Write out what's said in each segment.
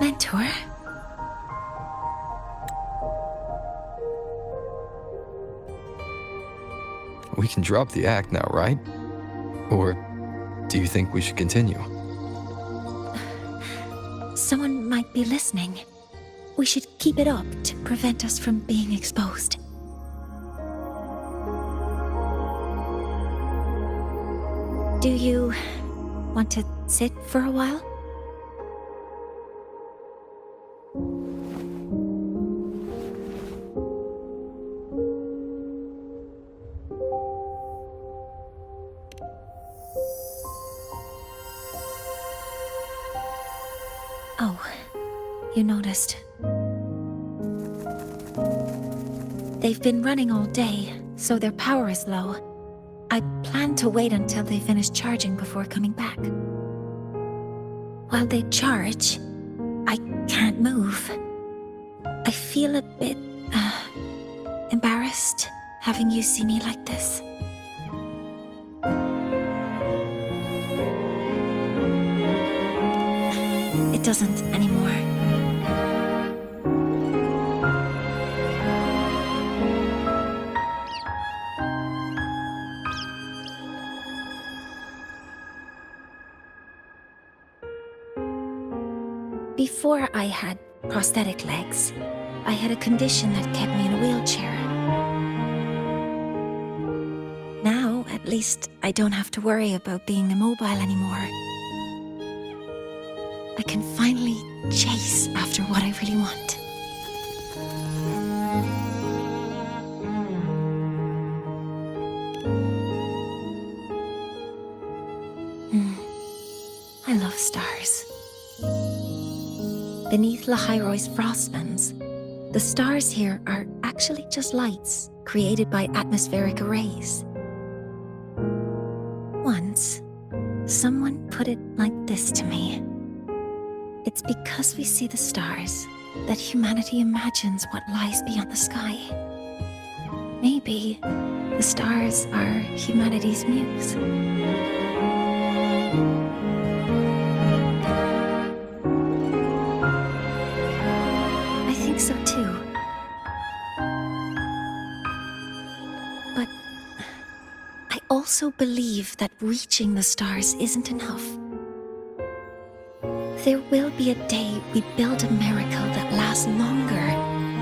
Mentor? We can drop the act now, right? Or do you think we should continue? Someone might be listening. We should keep it up to prevent us from being exposed. Do you want to sit for a while? Oh, you noticed. They've been running all day, so their power is low. I plan to wait until they finish charging before coming back. While they charge, I can't move. I feel a bit, embarrassed having you see me like this. It doesn't anymore. Before I had prosthetic legs, I had a condition that kept me in a wheelchair. Now, at least, I don't have to worry about being immobile anymore. I can finally chase after what I really want. I love stars. Beneath Lahairoy's frostlands, the stars here are actually just lights created by atmospheric arrays. Once, someone put it like this to me. It's because we see the stars that humanity imagines what lies beyond the sky. Maybe the stars are humanity's muse. I think so too. But I also believe that reaching the stars isn't enough. There will be a day we build a miracle that lasts longer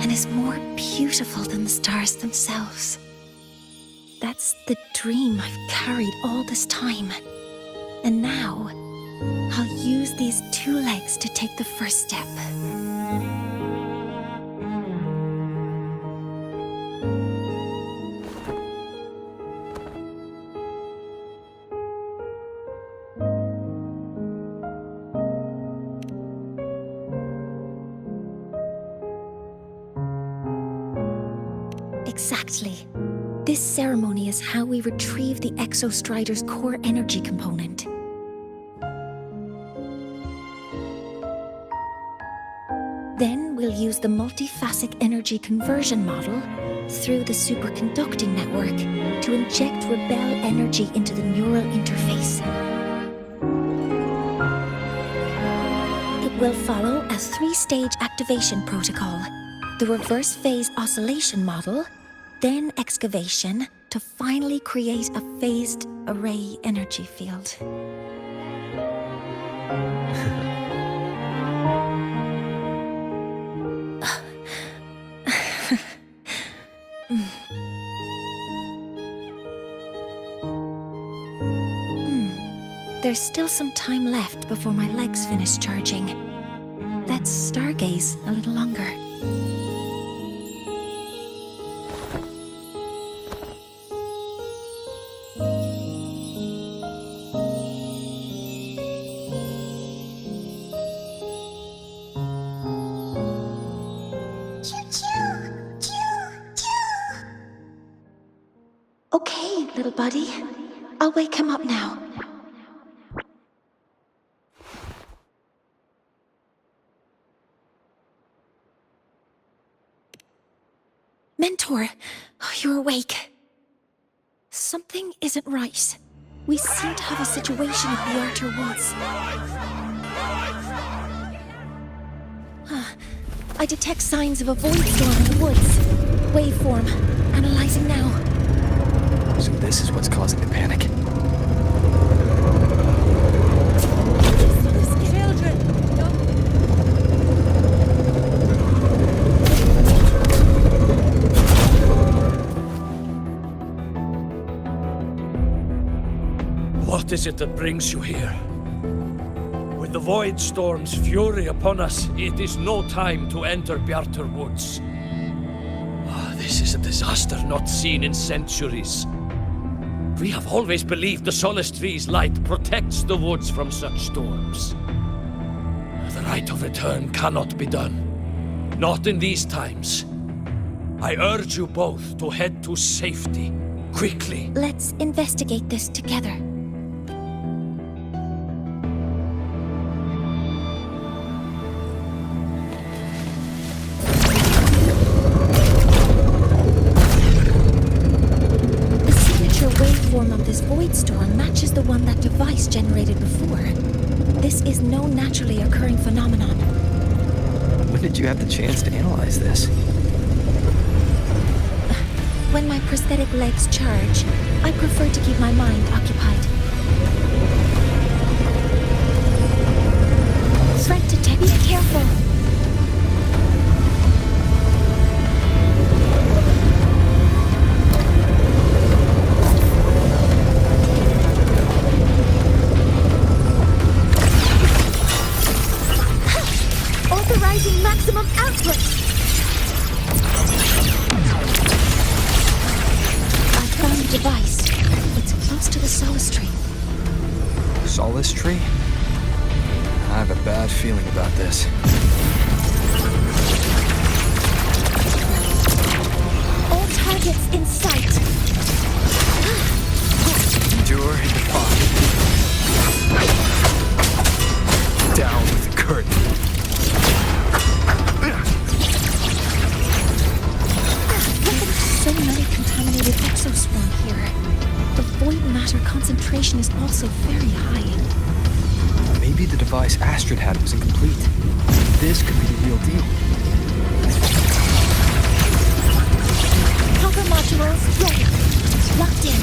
and is more beautiful than the stars themselves. That's the dream I've carried all this time. And now, I'll use these two legs to take the first step. Exactly. This ceremony is how we retrieve the Exostrider's core energy component. Then we'll use the multiphasic energy conversion model through the superconducting network to inject rebel energy into the neural interface. It will follow a 3-stage activation protocol: the reverse phase oscillation model, then excavation, to finally create a phased array energy field. There's still some time left before my legs finish charging. Let's stargaze a little longer. Okay, little buddy. I'll wake him up now. Mentor, you're awake. Something isn't right. We seem to have a situation at the Outer Woods. I detect signs of a void storm in the woods. Waveform. Analyzing now. So this is what's causing the panic. Children! What is it that brings you here? With the Void Storm's fury upon us, it is no time to enter Bjartur Woods. This is a disaster not seen in centuries. We have always believed the Solace Tree's light protects the woods from such storms. The rite of return cannot be done. Not in these times. I urge you both to head to safety, quickly. Let's investigate this together. Of this void storm matches the one that device generated before. This is no naturally occurring phenomenon. When did you have the chance to analyze this? When my prosthetic legs charge, I prefer to keep my mind occupied. Threat detected. Be careful. Authorizing maximum output! I found the device. It's close to the Solace Tree. Solace Tree? I have a bad feeling about this. All targets in sight. Endure and defy. Down with the curtain. So many contaminated exoswarm here. The void matter concentration is also very high. Maybe the device Astrid had was incomplete. This could be the real deal. Cover modules ready. Locked in.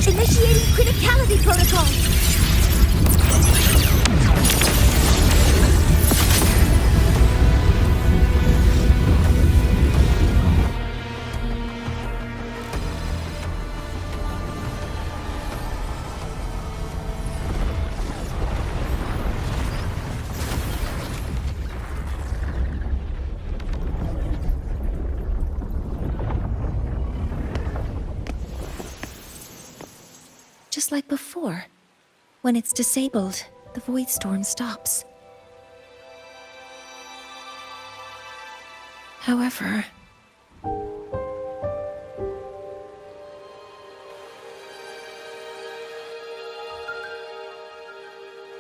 Initiating criticality protocol. Just like before. When it's disabled, the void storm stops. However...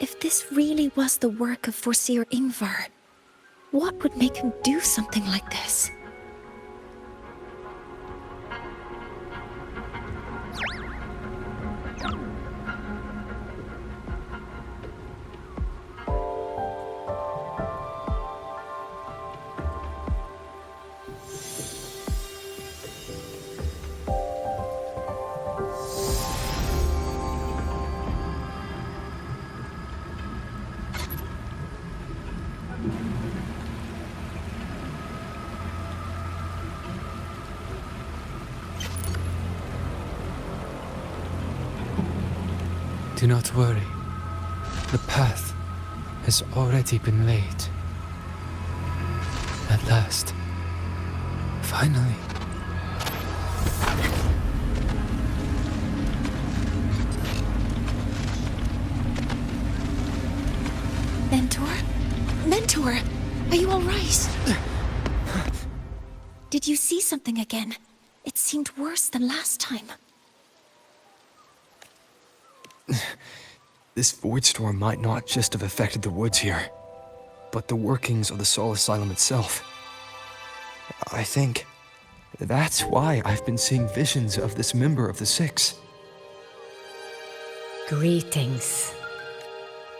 if this really was the work of Foreseer Ingvar, what would make him do something like this? Do not worry. The path has already been laid. At last. Finally. Mentor? Mentor! Are you alright? Did you see something again? It seemed worse than last time. This void storm might not just have affected the woods here, but the workings of the Soul Asylum itself. I think that's why I've been seeing visions of this member of the Six. Greetings.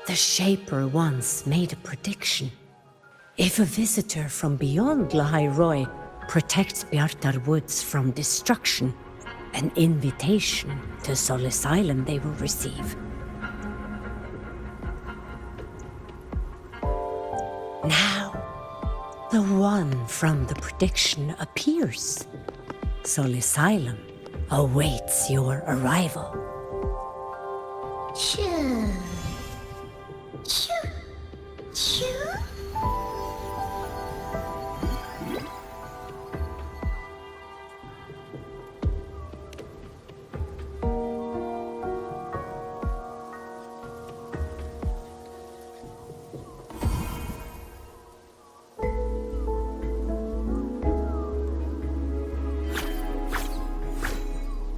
The Shaper once made a prediction. If a visitor from beyond Lahai Roy protects Bjartar Woods from destruction, an invitation to Solace Island they will receive. Now, the one from the prediction appears. Solace Island awaits your arrival. Choo. Choo. Choo.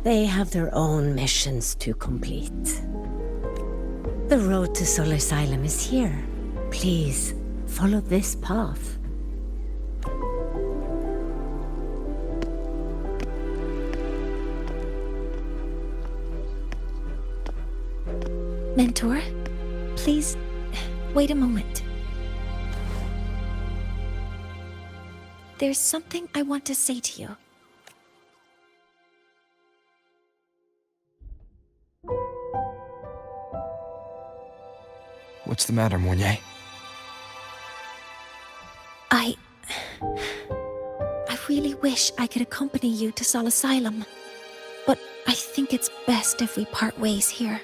They have their own missions to complete. The road to Solace Island is here. Please, follow this path. Mentor, please, wait a moment. There's something I want to say to you. What's the matter, Mornier? I really wish I could accompany you to Sol Asylum, but I think it's best if we part ways here.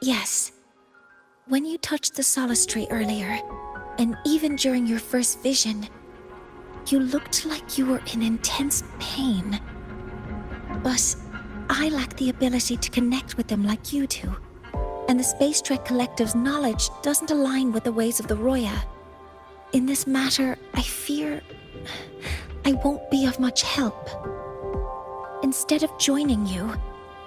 Yes, when you touched the solace tree earlier, and even during your first vision, you looked like you were in intense pain. But I lack the ability to connect with them like you do, and the Space Trek Collective's knowledge doesn't align with the ways of the Roya. In this matter, I fear I won't be of much help. Instead of joining you,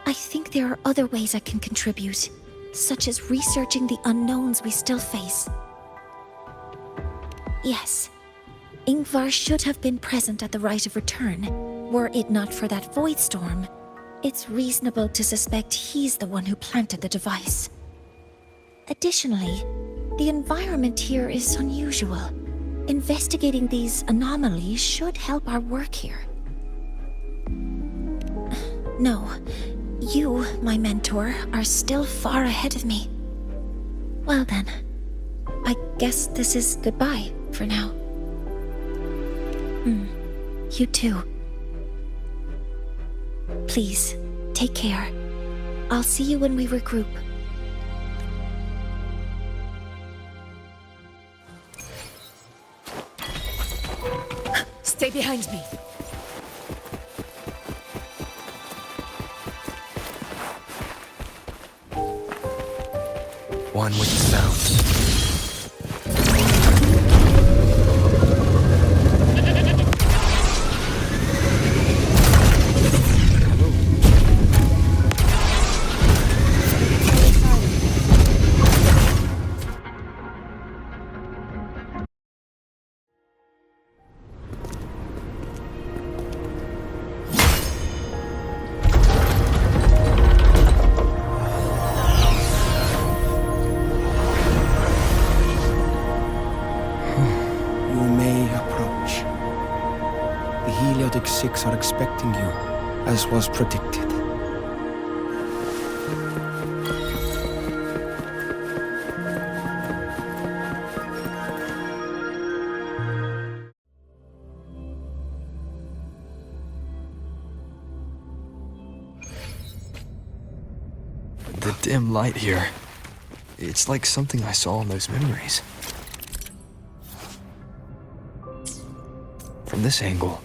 I think there are other ways I can contribute, such as researching the unknowns we still face. Yes, Ingvar should have been present at the Rite of Return. Were it not for that void storm, it's reasonable to suspect he's the one who planted the device. Additionally, the environment here is unusual. Investigating these anomalies should help our work here. No, you, my mentor, are still far ahead of me. Well then, I guess this is goodbye for now. You too. Please, take care. I'll see you when we regroup. Stay behind me. One with the sounds. Six are expecting you, as was predicted. The dim light here. It's like something I saw in those memories. From this angle,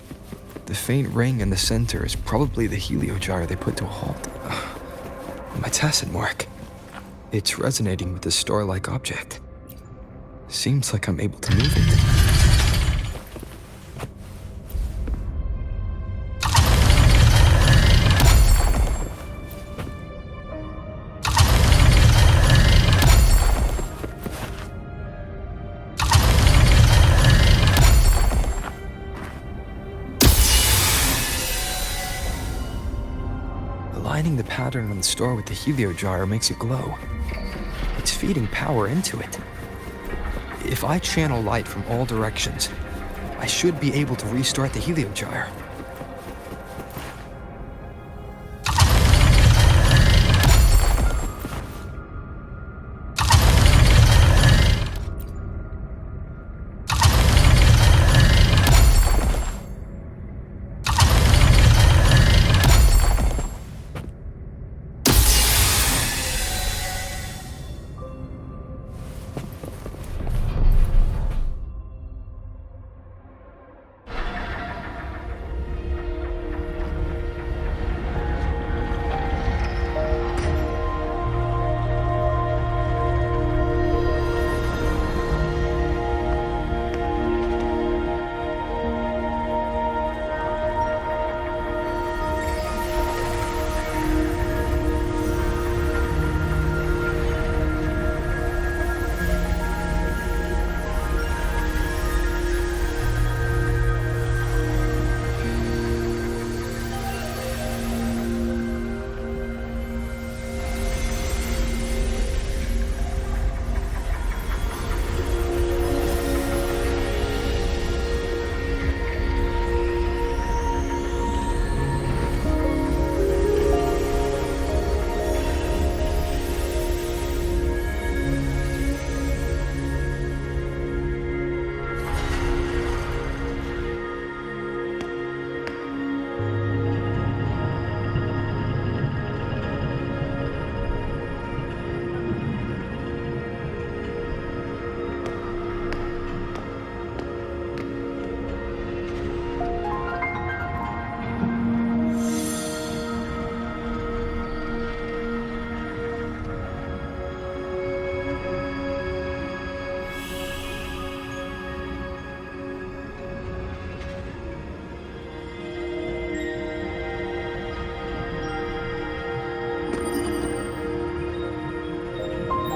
the faint ring in the center is probably the heliogyre they put to a halt. My tacit mark. It's resonating with the star-like object. Seems like I'm able to move it. Aligning the pattern on the store with the heliogyre makes it glow. It's feeding power into it. If I channel light from all directions, I should be able to restart the heliogyre.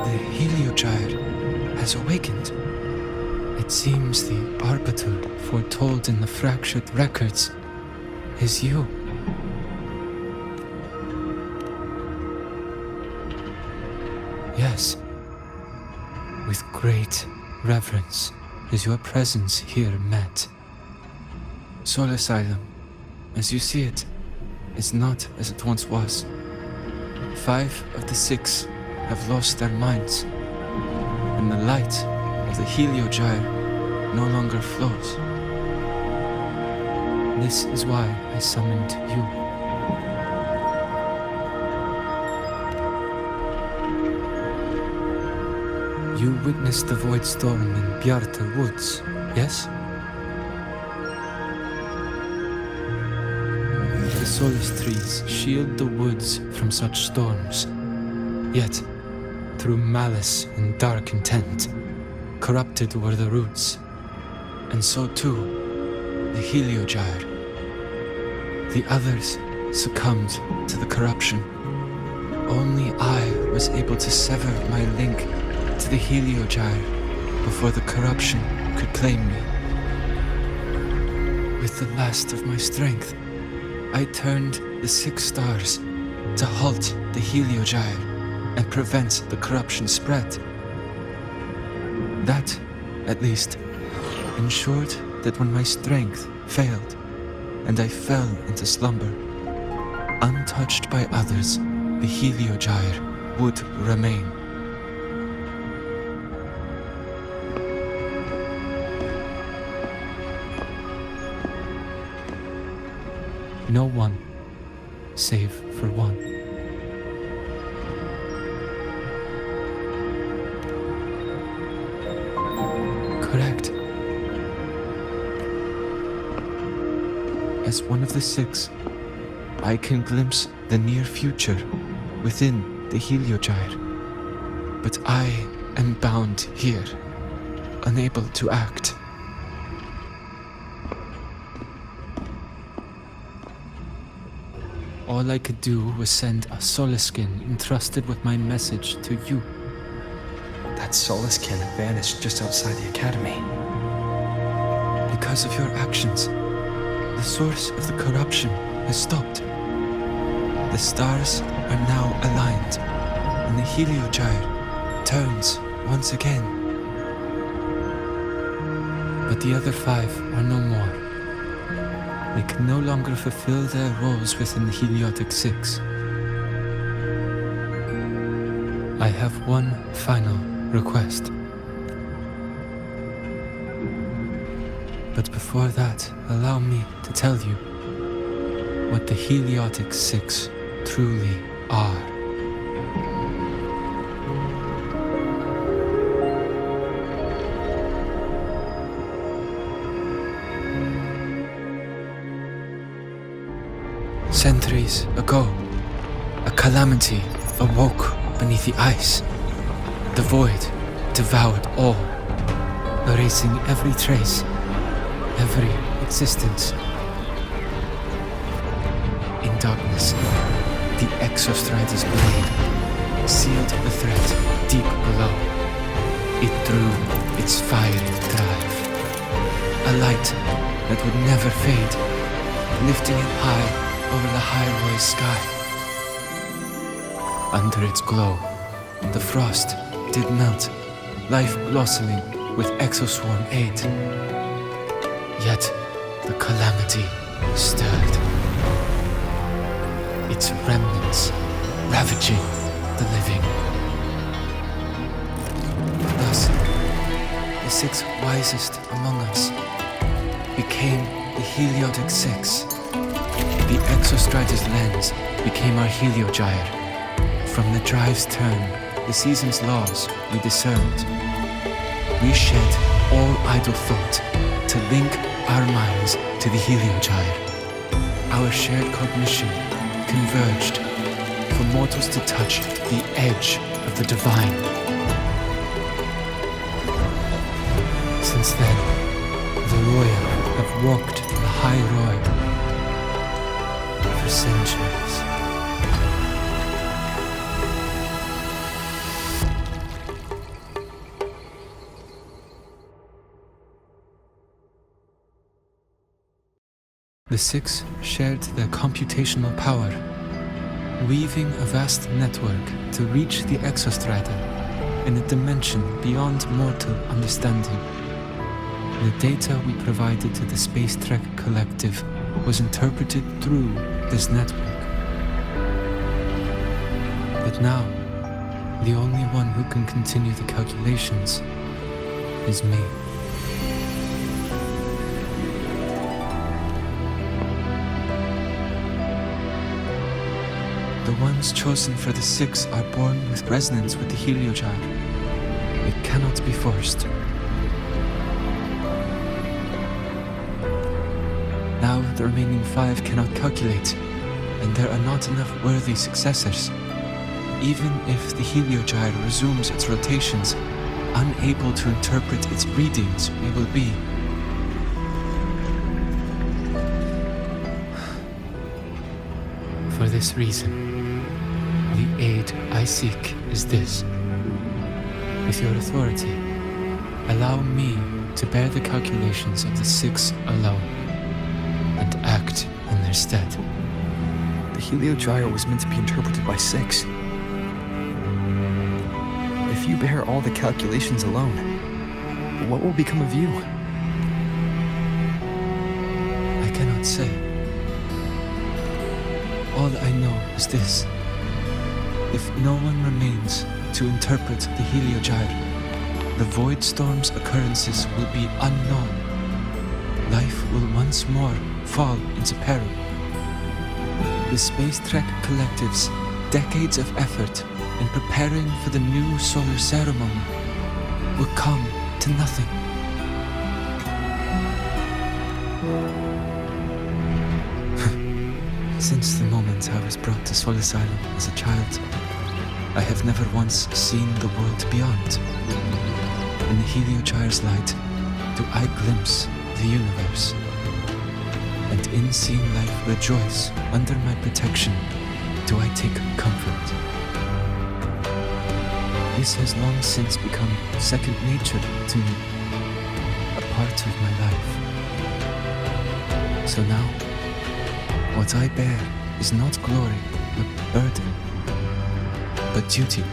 The heliogyre has awakened. It seems the arbiter foretold in the fractured records is you. Yes. With great reverence is your presence here met. Soul Asylum, as you see it, is not as it once was. 5 of the 6 have lost their minds, and the light of the heliogyre no longer flows. This is why I summoned you. You witnessed the void storm in Bjartar Woods, yes? The solace trees shield the woods from such storms, yet, through malice and dark intent, corrupted were the roots, and so too the heliogyre. The others succumbed to the corruption. Only I was able to sever my link to the heliogyre before the corruption could claim me. With the last of my strength, I turned the 6 stars to halt the heliogyre and prevent the corruption spread. That, at least, ensured that when my strength failed and I fell into slumber, untouched by others, the heliogyre would remain. No one, save for one. Correct. As one of the 6, I can glimpse the near future within the heliogyre, but I am bound here, unable to act. All I could do was send a Solaskin entrusted with my message to you. That Solaskin vanished just outside the academy. Because of your actions, the source of the corruption has stopped. The stars are now aligned, and the heliogyre turns once again. But the other 5 are no more. They can no longer fulfill their roles within the Heliotic Six. I have one final request. But before that, allow me to tell you what the Heliotic Six truly are. Centuries ago, a calamity awoke beneath the ice. The void devoured all, erasing every trace, every existence. In darkness, the Exostrider's blade sealed the threat deep below. It drew its fiery drive, a light that would never fade, lifting it high over the High sky. Under its glow, the frost did melt, life blossoming with exoswarm aid. Yet the calamity stirred, its remnants ravaging the living. Thus, the 6 wisest among us became the Heliotic Six. The Exostrider's lens became our heliogyre. From the drive's turn, the season's laws we discerned. We shed all idle thought to link our minds to the heliogyre. Our shared cognition converged for mortals to touch the edge of the divine. Since then, the royal have walked the high road for centuries. The 6 shared their computational power, weaving a vast network to reach the Exostrider in a dimension beyond mortal understanding. The data we provided to the Space Trek Collective was interpreted through this network. But now, the only one who can continue the calculations is me. The ones chosen for the 6 are born with resonance with the heliogyre. It cannot be forced. Now the remaining 5 cannot calculate, and there are not enough worthy successors. Even if the heliogyre resumes its rotations, unable to interpret its readings, we will be. For this reason, the aid I seek is this. With your authority, allow me to bear the calculations of the 6 alone, and act in their stead. The heliogyre was meant to be interpreted by 6. If you bear all the calculations alone, what will become of you? I cannot say. All I know is this. If no one remains to interpret the heliogyre, the void storm's occurrences will be unknown. Life will once more fall into peril. The Space Trek Collective's decades of effort in preparing for the new solar ceremony will come to nothing. Since the moment I was brought to Sol Asylum as a child, I have never once seen the world beyond. In the heliogyre's light, do I glimpse the universe, and in seeing life rejoice under my protection, do I take comfort. This has long since become second nature to me, a part of my life. So now, what I bear is not glory, a burden, but duty.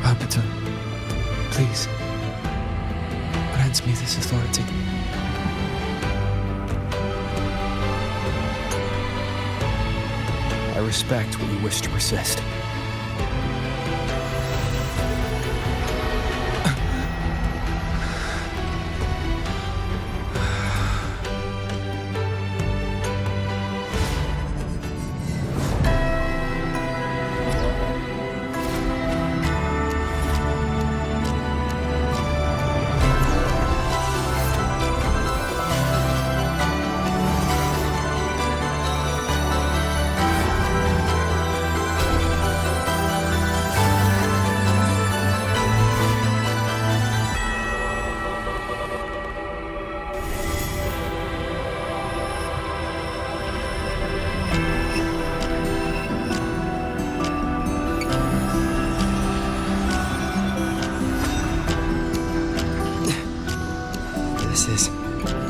Arbiter, please, grant me this authority. I respect what you wish to resist.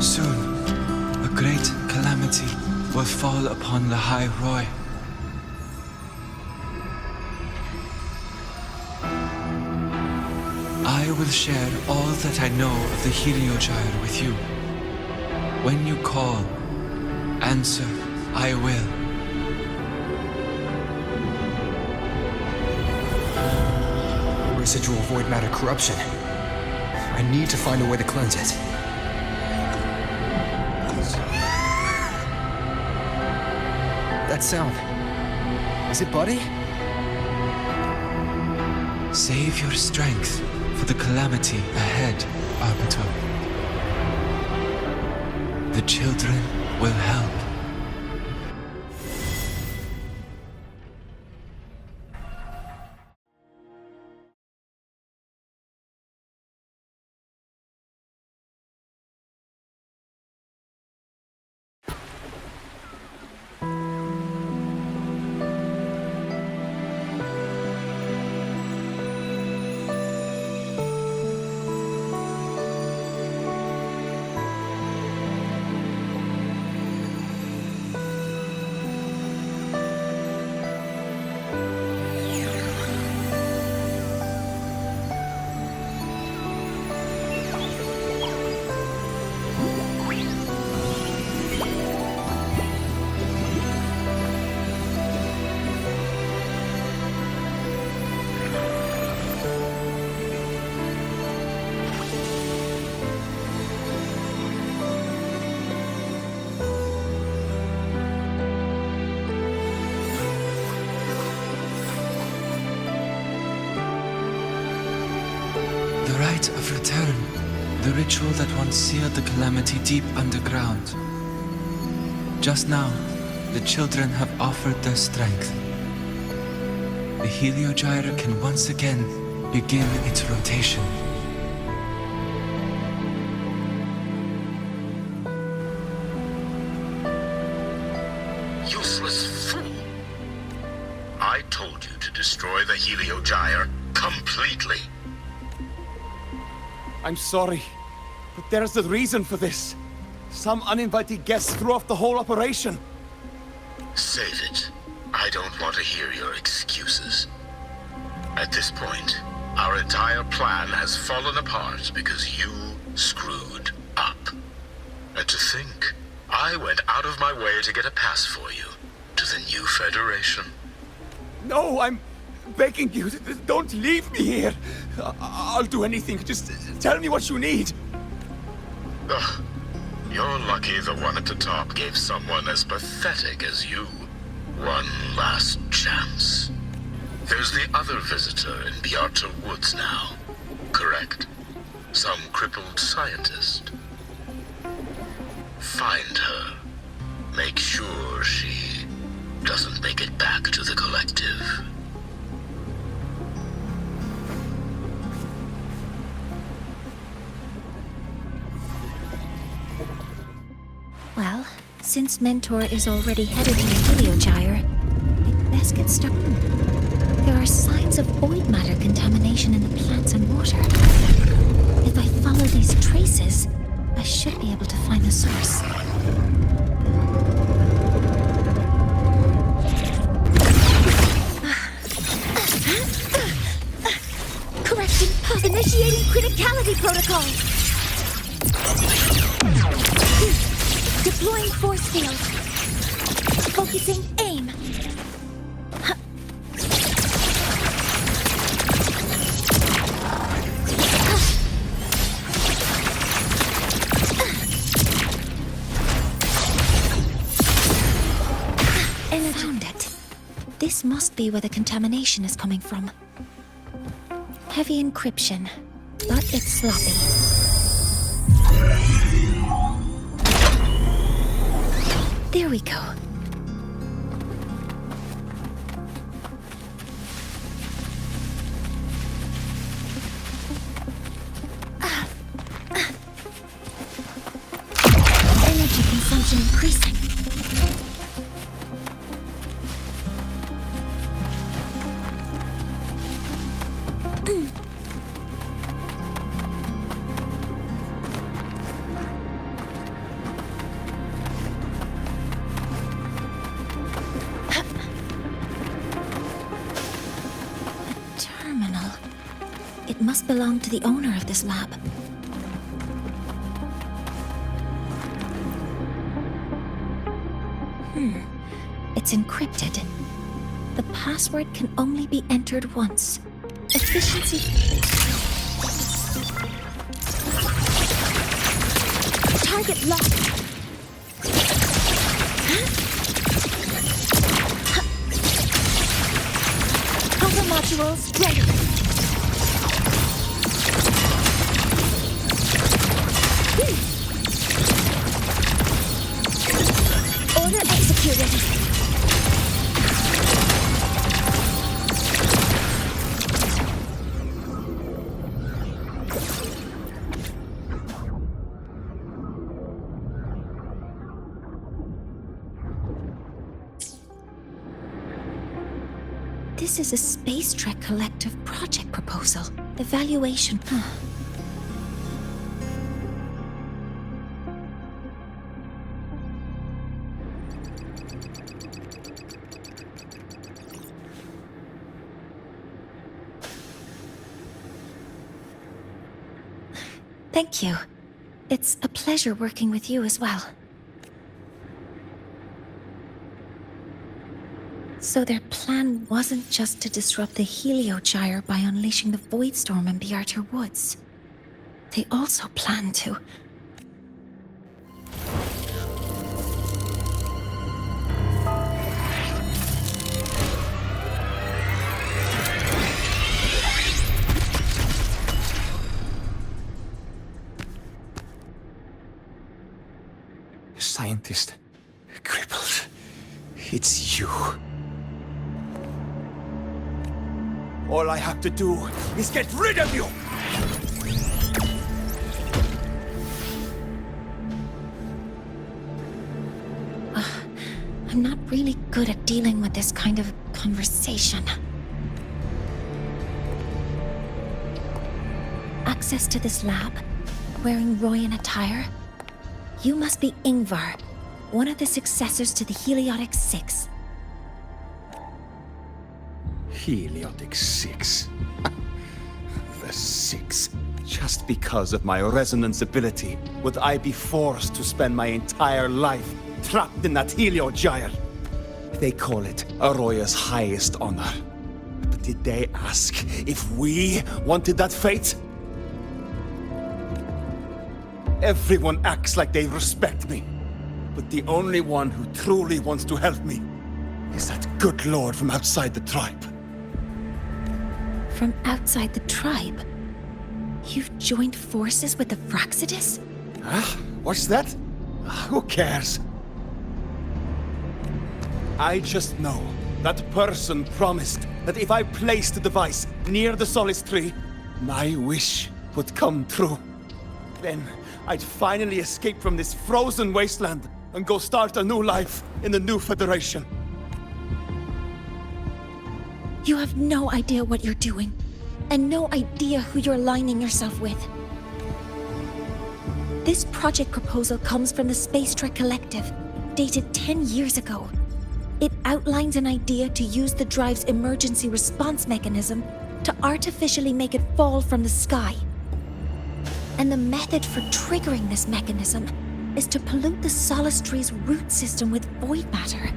Soon, a great calamity will fall upon the High Roy. I will share all that I know of the Heliogyre with you. When you call, answer, I will. Residual void matter corruption. I need to find a way to cleanse it. That sound. Is it Buddy? Save your strength for the calamity ahead, Arbiter. The children will help. Of return, the ritual that once sealed the calamity deep underground. Just now, the children have offered their strength. The Heliogyre can once again begin its rotation. Useless fool! I told you to destroy the Heliogyre completely. I'm sorry, but there's a reason for this. Some uninvited guests threw off the whole operation. Save it. I don't want to hear your excuses. At this point, our entire plan has fallen apart because you screwed up. And to think, I went out of my way to get a pass for you to the new Federation. No, I'm begging you, don't leave me here. I'll do anything. Just tell me what you need. Ugh. You're lucky the one at the top gave someone as pathetic as you one last chance. There's the other visitor in Bjartar Woods now, correct? Some crippled scientist. Find her. Make sure she doesn't make it back to the collective. Well, since Mentor is already headed to the Heliogyre, we'd best get started. There are signs of void matter contamination in the plants and water. If I follow these traces, I should be able to find the source. Correcting path. Initiating criticality protocol. Deploying force field. Focusing aim. Found it. This must be where the contamination is coming from. Heavy encryption, but it's sloppy. There we go. Energy consumption increasing. It must belong to the owner of this lab. It's encrypted. The password can only be entered once. Efficiency... Target locked. Cover modules ready. Order executed. This is a Space Trek Collective project proposal. The valuation... Thank you. It's a pleasure working with you as well. So their plan wasn't just to disrupt the Heliogyre by unleashing the Void Storm in Bjartur Woods. They also planned to... Scientist, crippled. It's you. All I have to do is get rid of you! I'm not really good at dealing with this kind of conversation. Access to this lab, wearing Royan attire? You must be Ingvar, one of the successors to the Heliotic Six. Heliotic Six. The Six. Just because of my resonance ability, would I be forced to spend my entire life trapped in that Heliogyre? They call it Aroya's highest honor. But did they ask if we wanted that fate? Everyone acts like they respect me. But the only one who truly wants to help me is that good lord from outside the tribe. From outside the tribe? You've joined forces with the Fraxidus? Huh? What's that? Who cares? I just know that person promised that if I placed the device near the Solace Tree, my wish would come true. Then I'd finally escape from this frozen wasteland and go start a new life in the new Federation. You have no idea what you're doing, and no idea who you're aligning yourself with. This project proposal comes from the Space Trek Collective, dated 10 years ago. It outlines an idea to use the drive's emergency response mechanism to artificially make it fall from the sky. And the method for triggering this mechanism is to pollute the Solistry's root system with void matter,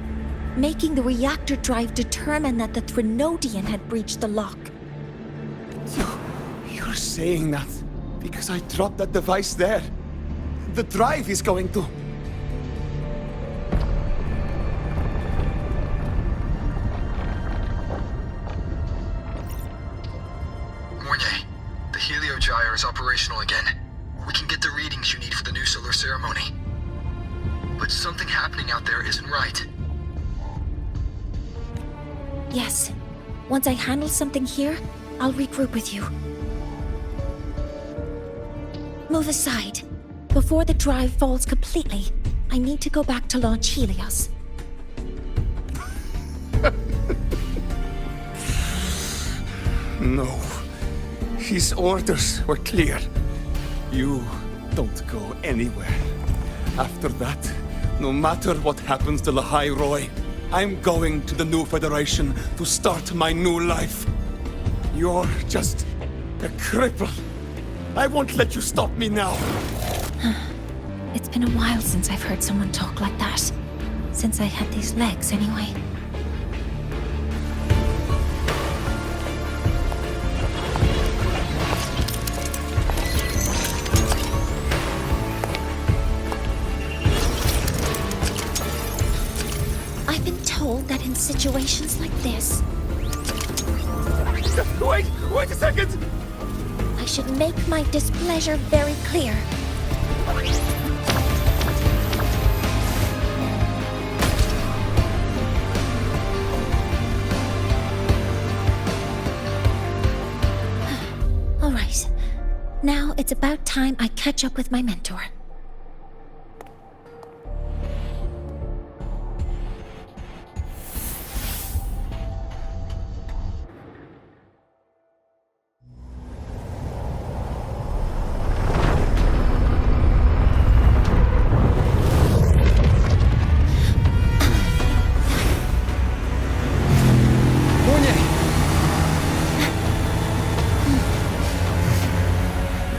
making the reactor drive determine that the Threnodian had breached the lock. You're saying that because I dropped that device there. The drive is going to... Mornier, the heliogyre is operational again. We can get the readings you need for the new solar ceremony. But something happening out there isn't right. Yes. Once I handle something here, I'll regroup with you. Move aside. Before the drive falls completely, I need to go back to launch Helios. No. His orders were clear. You don't go anywhere. After that, no matter what happens to Lahai Roy, I'm going to the new Federation to start my new life. You're just a cripple. I won't let you stop me now. It's been a while since I've heard someone talk like that. Since I had these legs, anyway. I've been told that in situations like this... Wait a second! I should make my displeasure very clear. All right. Now it's about time I catch up with my mentor.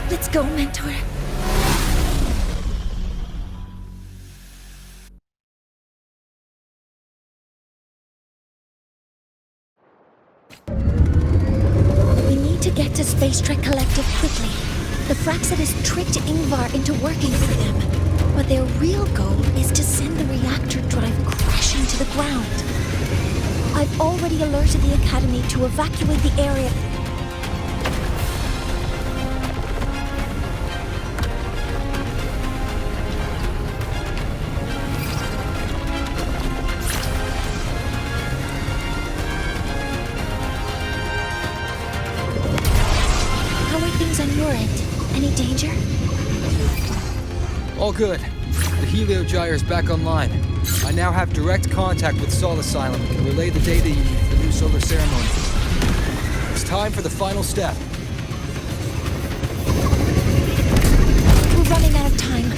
Let's go, mentor. We need to get to Space Trek Collective quickly. The Fraxidus tricked Ingvar into working for them, but their real goal is to send the reactor drive crashing to the ground. I've already alerted the Academy to evacuate the area. On your end. Any danger? All good. The heliogyre is back online. I now have direct contact with Sol Asylum and can relay the data you need for the new solar ceremony. It's time for the final step. We're running out of time.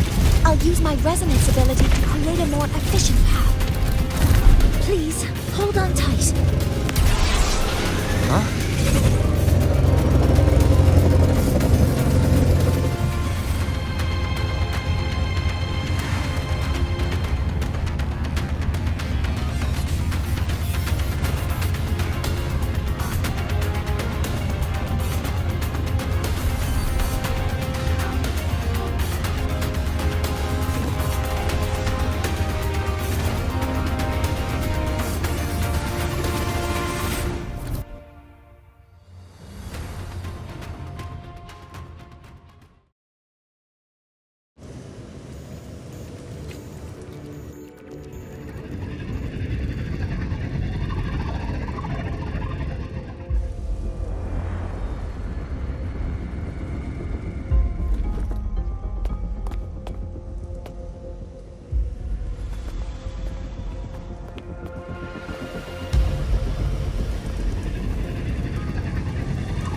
I'll use my resonance ability to create a more efficient path. Please, hold on tight. Huh?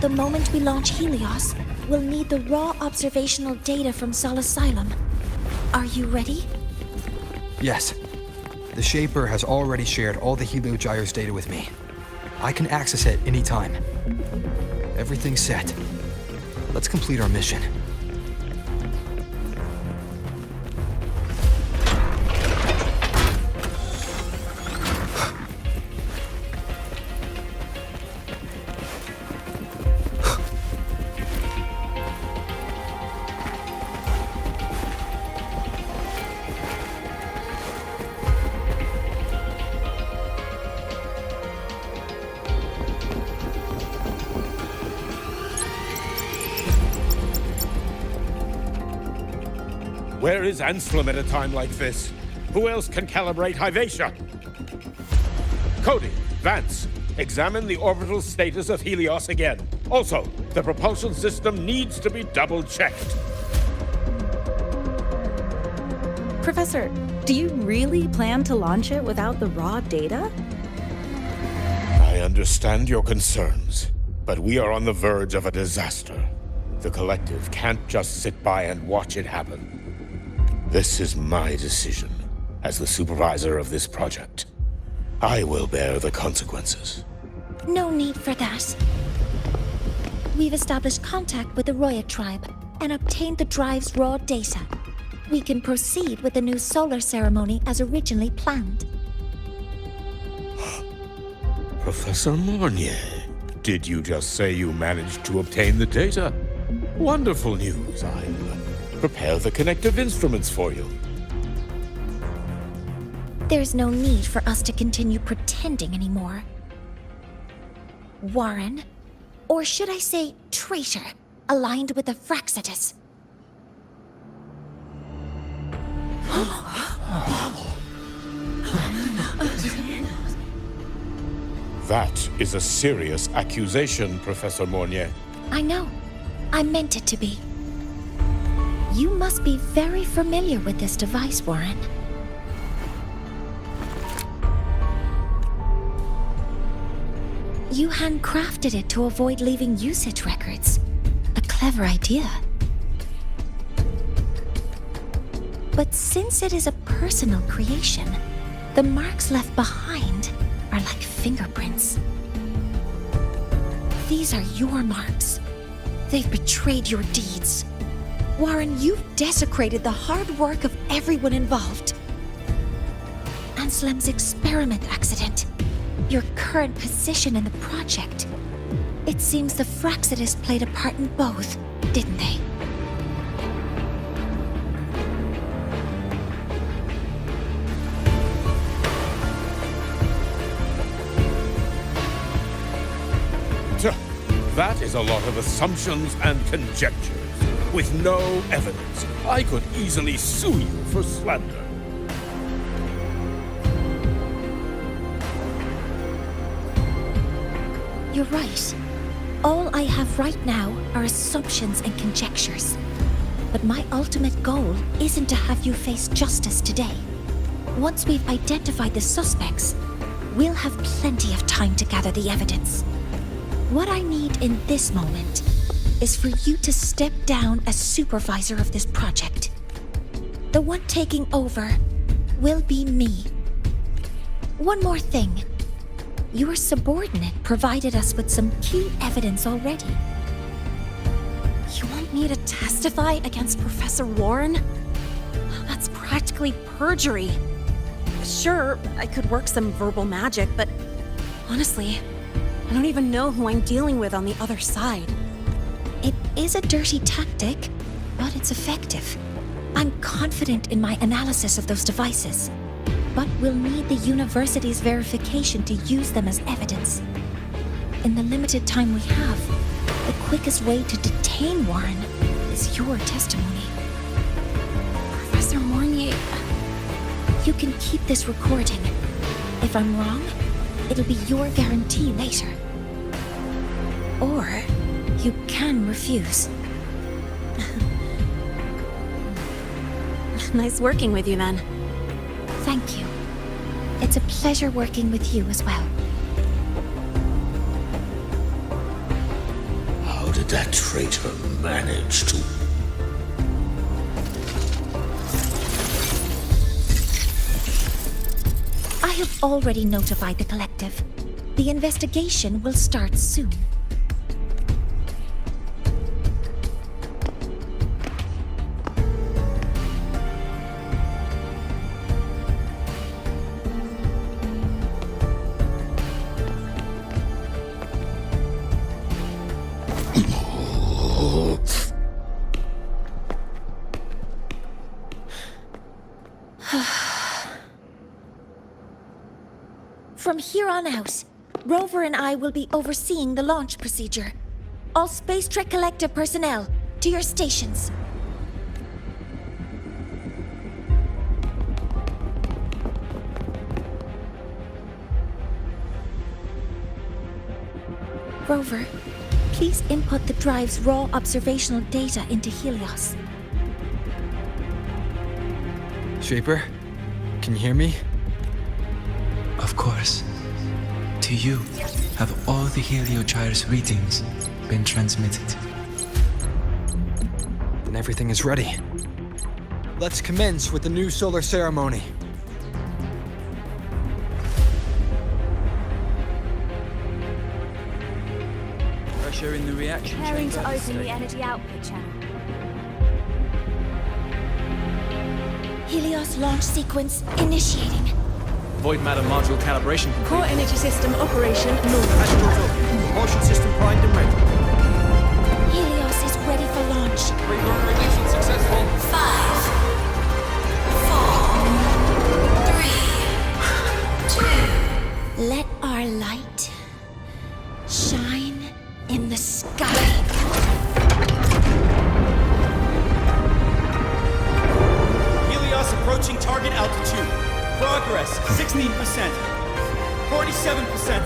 The moment we launch Helios, we'll need the raw observational data from Sol Asylum. Are you ready? Yes. The Shaper has already shared all the Heliogyre's data with me. I can access it anytime. Everything's set. Let's complete our mission. Where is Anselm at a time like this? Who else can calibrate Hyvatia? Cody, Vance, examine the orbital status of Helios again. Also, the propulsion system needs to be double-checked. Professor, do you really plan to launch it without the raw data? I understand your concerns, but we are on the verge of a disaster. The Collective can't just sit by and watch it happen. This is my decision as the supervisor of this project. I will bear the consequences. No need for that. We've established contact with the Roya tribe and obtained the drive's raw data. We can proceed with the new solar ceremony as originally planned. Professor Mornier, did you just say you managed to obtain the data? Wonderful news. I'll prepare the connective instruments for you. There's no need for us to continue pretending anymore. Warren, or should I say traitor, aligned with the Fraxitus. That is a serious accusation, Professor Mornier. I know. I meant it to be. You must be very familiar with this device, Warren. You handcrafted it to avoid leaving usage records. A clever idea. But since it is a personal creation, the marks left behind are like fingerprints. These are your marks. They've betrayed your deeds. Warren, you've desecrated the hard work of everyone involved. Anselm's experiment accident, your current position in the project. It seems the Fraxitus played a part in both, didn't they? That is a lot of assumptions and conjectures, with no evidence. I could easily sue you for slander. You're right. All I have right now are assumptions and conjectures. But my ultimate goal isn't to have you face justice today. Once we've identified the suspects, we'll have plenty of time to gather the evidence. What I need in this moment is for you to step down as supervisor of this project. The one taking over will be me. One more thing. Your subordinate provided us with some key evidence already. You want me to testify against Professor Warren? That's practically perjury. Sure, I could work some verbal magic, but honestly, I don't even know who I'm dealing with on the other side. It is a dirty tactic, but it's effective. I'm confident in my analysis of those devices, but we'll need the university's verification to use them as evidence. In the limited time we have, the quickest way to detain Warren is your testimony. Professor Mornier, you can keep this recording. If I'm wrong, it'll be your guarantee later. Or you can refuse. nice working with you then. Thank you. It's a pleasure working with you as well. How did that traitor manage to... I have already notified the collective. The investigation will start soon. From here on out, Rover and I will be overseeing the launch procedure. All Space Trek Collective personnel, to your stations. Rover, please input the drive's raw observational data into Helios. Shaper, can you hear me? Of course. To you, have all the Heliogyre's readings been transmitted? Then everything is ready. Let's commence with the new solar ceremony. Pressure in the reaction Preparing chamber. to open the energy output channel. Helios launch sequence initiating. Void matter module calibration complete. Core energy system operation normal. Astros open. Propulsion system primed and ready. Helios is ready for launch. Reconfiguration successful. 5, 4, 3, 2. Let our light shine in the sky. Helios approaching target altitude. Progress 16%, 47%,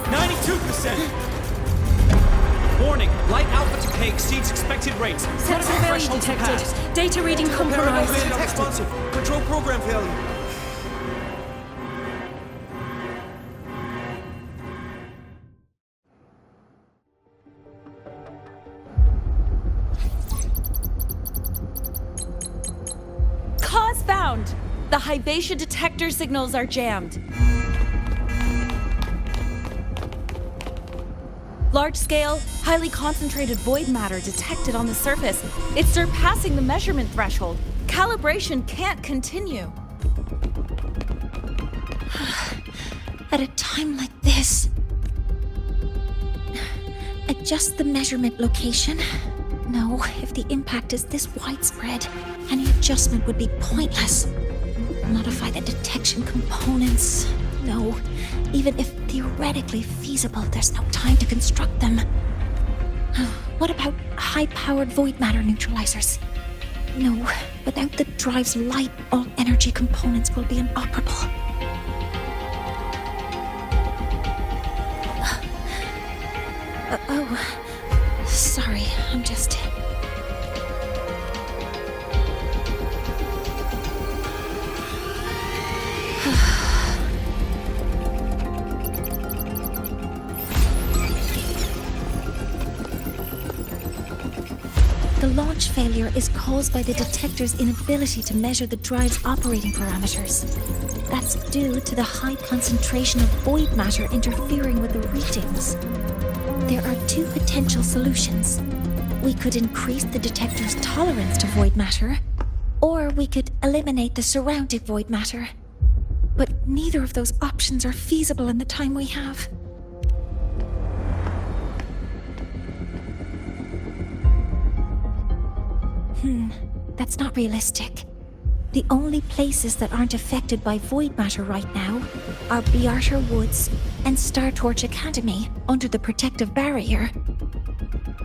92%. Warning, light alpha decay exceeds expected rates. Sensor failure detected. Data reading compromised. Responsive. Control program failure. Cause found. The Hybatia detector signals are jammed. Large-scale, highly concentrated void matter detected on the surface. It's surpassing the measurement threshold. Calibration can't continue. At a time like this, adjust the measurement location. No, if the impact is this widespread, any adjustment would be pointless. Modify the detection components. No, even if theoretically feasible, there's no time to construct them. What about high-powered void matter neutralizers? No, without the drive's light, all energy components will be inoperable. Oh, sorry, I'm just... The launch failure is caused by the detector's inability to measure the drive's operating parameters. That's due to the high concentration of void matter interfering with the readings. There are two potential solutions. We could increase the detector's tolerance to void matter, or we could eliminate the surrounding void matter. But neither of those options are feasible in the time we have. That's not realistic. The only places that aren't affected by void matter right now are Bearter Woods and Star Torch Academy under the protective barrier,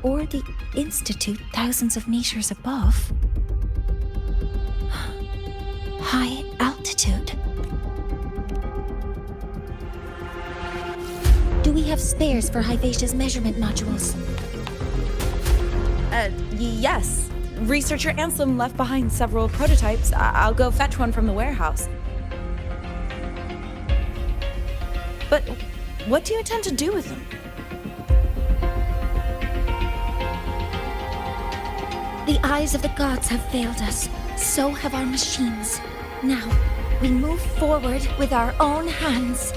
or the Institute thousands of meters above. High altitude. Do we have spares for Hybatia's measurement modules? Yes. Researcher Anselm left behind several prototypes. I'll go fetch one from the warehouse. But what do you intend to do with them? The eyes of the gods have failed us. So have our machines. Now, we move forward with our own hands.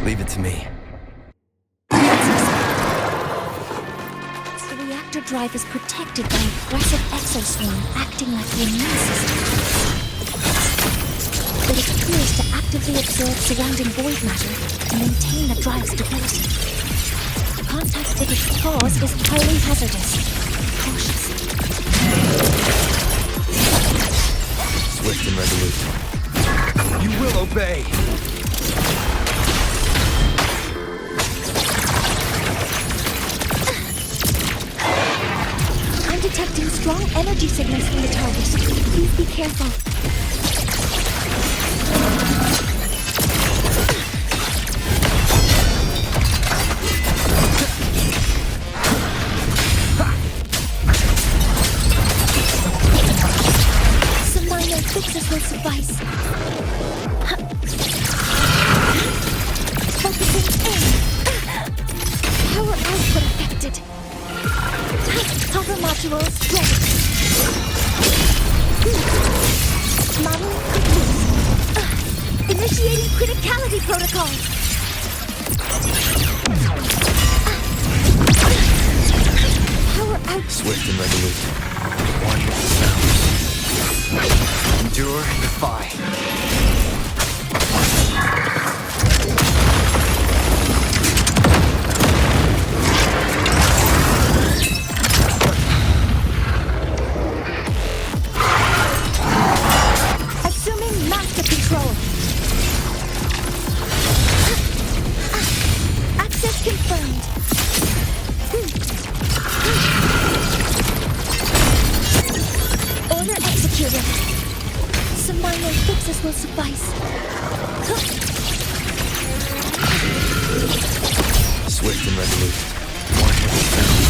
Leave it to me. The reactor drive is protected by an aggressive exoswarm acting like the immune system. It appears to actively absorb surrounding void matter and maintain the drive's stability. Contact with its cause is highly hazardous. Be cautious. Swift and resolute. You will obey! I'm detecting strong energy signals from the target. Please be careful. Some minor fixes will suffice. Focusing in. Power output affected. Cover modules ready. Model complete. Initiating criticality protocol. Power out. Swift and resolute. One with the sounds. Endure and defy. Assuming master control. Access confirmed. Order executed. Some minor fixes will suffice. Swift and resolute. One with the sounds.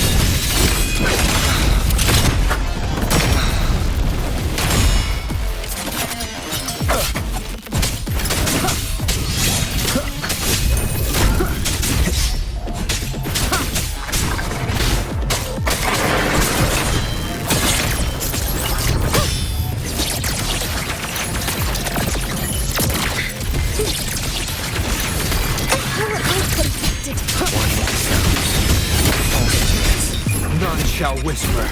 None shall whisper.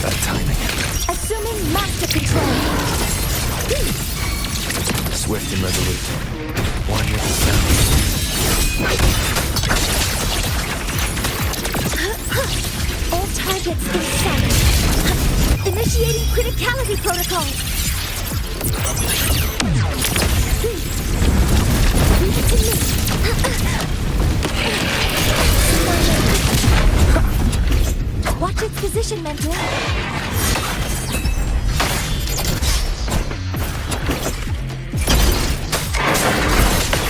That timing. Assuming master control. Swift and resolute. One with the sounds. All targets in sight. Initiating criticality protocol. Leave it to me. Watch its position, Mentor.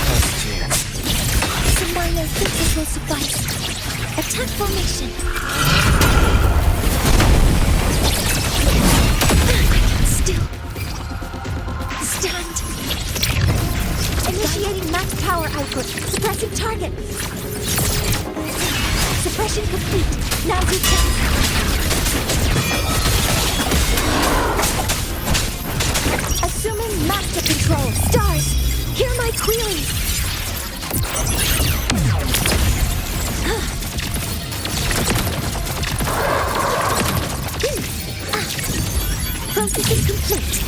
Last chance. Some minor fixes will suffice. Attack formation. Still. Stand. Initiating max power output. Suppressing target. Suppression complete. Now detect. Assuming master control. Stars, hear my queries. Processing complete.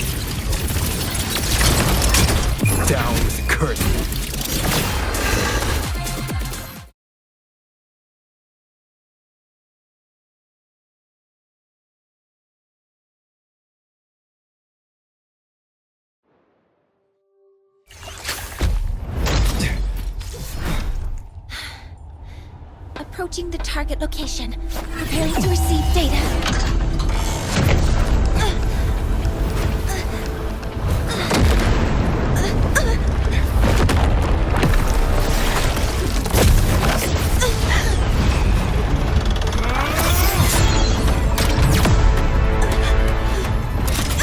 Down with the curtain. Approaching the target location. Preparing to receive data.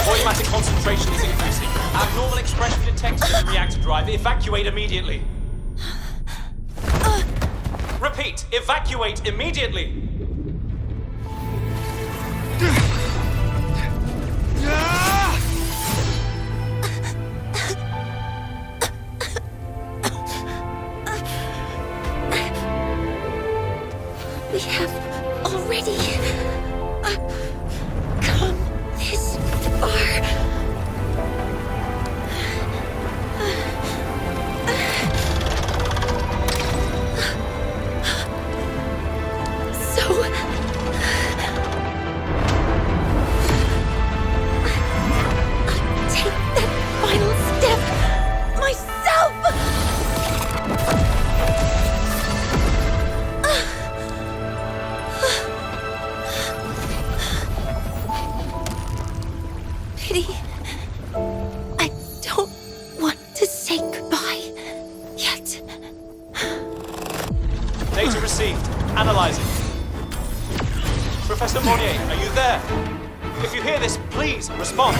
Automatic concentration is increasing. Abnormal expression detected in the reactor drive. Evacuate immediately. Repeat, evacuate immediately. We have already come this far. I don't want to say goodbye yet. Data received. Analyzing. Professor Monnier, are you there? If you hear this, please respond.